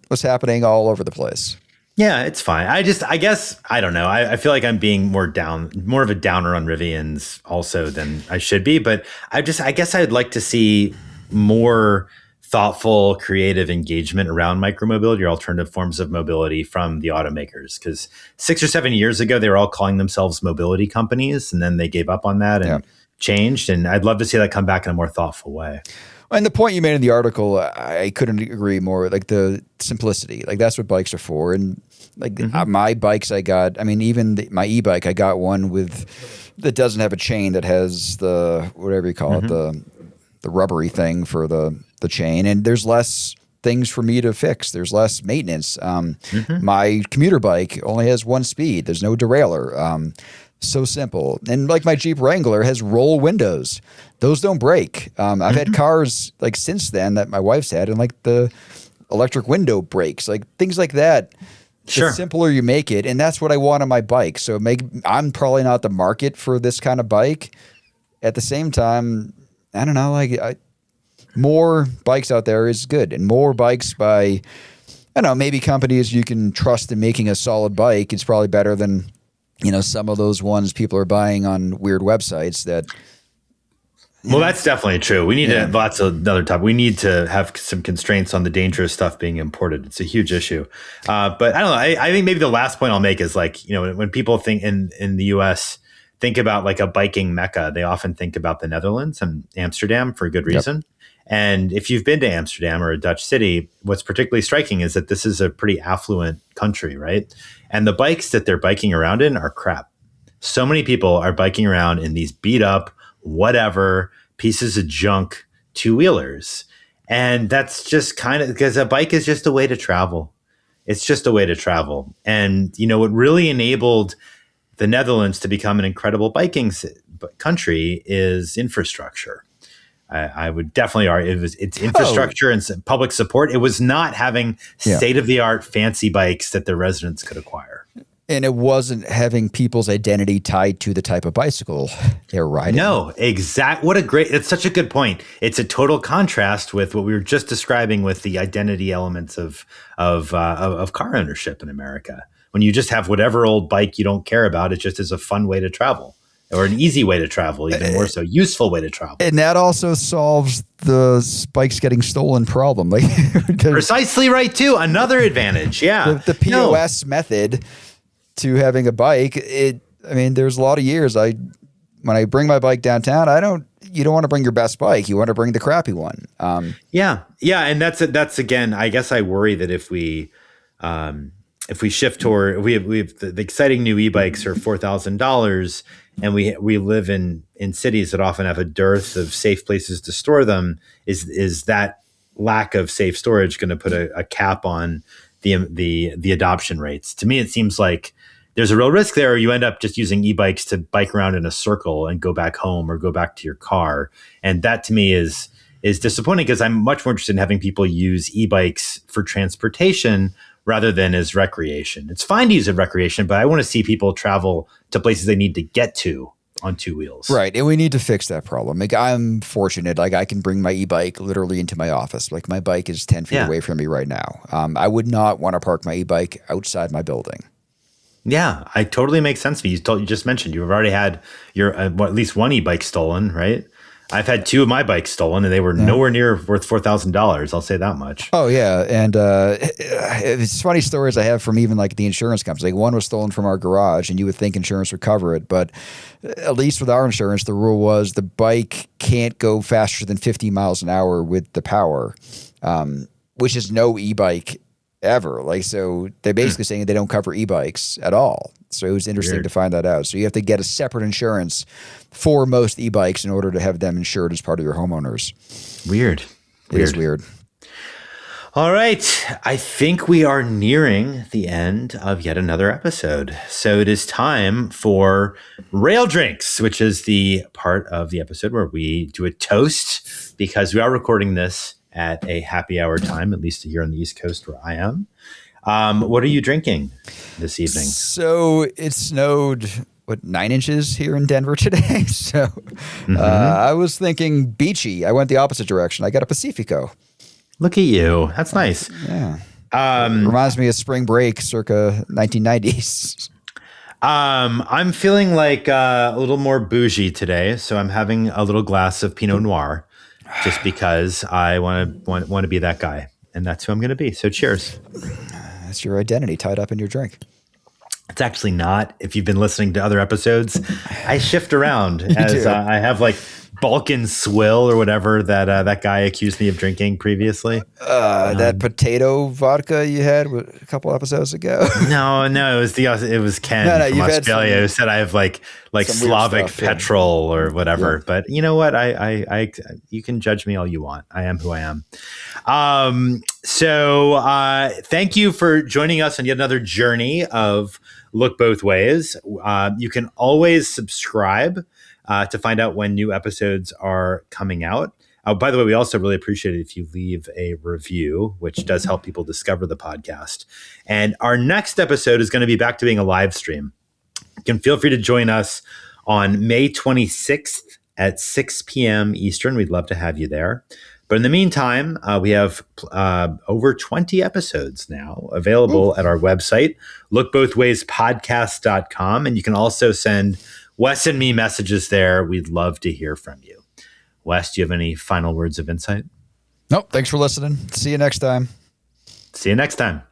Speaker 1: what's happening all over the place.
Speaker 2: Yeah, it's fine. I guess, I don't know. I feel like I'm being more of a downer on Rivians also than I should be. But I guess I'd like to see more thoughtful, creative engagement around micromobility or alternative forms of mobility from the automakers. Because 6 or 7 years ago, they were all calling themselves mobility companies, and then they gave up on that and changed. And I'd love to see that come back in a more thoughtful way.
Speaker 1: And the point you made in the article, I couldn't agree more. Like the simplicity, like that's what bikes are for. And like my bikes I got, I mean, even my e-bike, I got one that doesn't have a chain, that has the, whatever you call it, the rubbery thing for the chain. And there's less things for me to fix. There's less maintenance. My commuter bike only has one speed. There's no derailleur. So simple. And like my Jeep Wrangler has roll windows. Those don't break. I've had cars like since then that my wife's had, and like the electric window breaks, like things like that. The simpler you make it. And that's what I want on my bike. So I'm probably not the market for this kind of bike. At the same time, I don't know, more bikes out there is good, and more bikes by, I don't know, maybe companies you can trust in making a solid bike. It's probably better than, some of those ones people are buying on weird websites that.
Speaker 2: Well, that's definitely true. We need to, that's another topic. We need to have some constraints on the dangerous stuff being imported. It's a huge issue. But I don't know. I think maybe the last point I'll make is when people think in the US, think about like a biking mecca, they often think about the Netherlands and Amsterdam for a good reason. Yep. And if you've been to Amsterdam or a Dutch city, what's particularly striking is that this is a pretty affluent country, right? And the bikes that they're biking around in are crap. So many people are biking around in these beat up, whatever, pieces of junk two-wheelers. And that's just kind of because a bike is just a way to travel. It's just a way to travel. And, what really enabled the Netherlands to become an incredible biking country is infrastructure. I would definitely argue it's infrastructure and public support. It was not having state-of-the-art fancy bikes that the residents could acquire.
Speaker 1: And it wasn't having people's identity tied to the type of bicycle they're riding. No,
Speaker 2: it's such a good point. It's a total contrast with what we were just describing with the identity elements of car ownership in America. When you just have whatever old bike you don't care about, it just is a fun way to travel. Or an easy way to travel, even more so, useful way to travel.
Speaker 1: And that also solves the bikes getting stolen problem.
Speaker 2: Precisely right, too. Another advantage, yeah.
Speaker 1: The POS method to having a bike, there's a lot of years when I bring my bike downtown, you don't want to bring your best bike. You want to bring the crappy one.
Speaker 2: Yeah. And that's again, I guess I worry that if we shift toward, we have the exciting new e-bikes are $4,000, and we live in cities that often have a dearth of safe places to store them. Is that lack of safe storage going to put a cap on the adoption rates? To me, it seems like there's a real risk there. You end up just using e-bikes to bike around in a circle and go back home or go back to your car, and that to me is is disappointing because I'm much more interested in having people use e-bikes for transportation rather than as recreation. It's fine to use it recreation, but I want to see people travel to places they need to get to on two wheels.
Speaker 1: Right. And we need to fix that problem. Like, I'm fortunate. Like, I can bring my e-bike literally into my office. Like, my bike is 10 feet away from me right now. I would not want to park my e-bike outside my building.
Speaker 2: Yeah, I totally makes sense to me. You just mentioned you've already had your at least one e-bike stolen, right? I've had two of my bikes stolen, and they were nowhere near worth $4,000. I'll say that much.
Speaker 1: Oh yeah, and it's funny stories I have from even like the insurance companies. Like, one was stolen from our garage, and you would think insurance would cover it, but at least with our insurance, the rule was the bike can't go faster than 50 miles an hour with the power, which is no e-bike ever. Like, so they're basically saying they don't cover e-bikes at all. So it was interesting to find that out. So you have to get a separate insurance for most e-bikes in order to have them insured as part of your homeowners.
Speaker 2: Weird.
Speaker 1: It is weird.
Speaker 2: All right. I think we are nearing the end of yet another episode. So it is time for Rail Drinks, which is the part of the episode where we do a toast, because we are recording this at a happy hour time, at least here on the East Coast where I am. What are you drinking this evening?
Speaker 1: So it snowed, 9 inches here in Denver today. So I was thinking beachy. I went the opposite direction. I got a Pacifico.
Speaker 2: Look at you. That's nice.
Speaker 1: Yeah. Reminds me of spring break circa 1990s.
Speaker 2: I'm feeling like a little more bougie today. So I'm having a little glass of Pinot Noir just because I want to be that guy. And that's who I'm going to be. So cheers.
Speaker 1: That's your identity tied up in your drink.
Speaker 2: It's actually not. If you've been listening to other episodes, I shift around as I have like Balkan Swill or whatever that guy accused me of drinking previously.
Speaker 1: That potato vodka you had a couple episodes ago.
Speaker 2: No, it was Ken from Australia who said I have like Slavic petrol or whatever. Yeah. But you know what? I you can judge me all you want. I am who I am. So thank you for joining us on yet another journey of Look Both Ways. You can always subscribe to find out when new episodes are coming out. By the way, we also really appreciate it if you leave a review, which does help people discover the podcast. And our next episode is going to be back to being a live stream. You can feel free to join us on May 26th at 6 p.m. Eastern. We'd love to have you there. But in the meantime, we have over 20 episodes now available at our website, lookbothwayspodcast.com. And you can also send Wes and me messages there. We'd love to hear from you. Wes, do you have any final words of insight?
Speaker 1: Nope. Thanks for listening. See you next time.
Speaker 2: See you next time.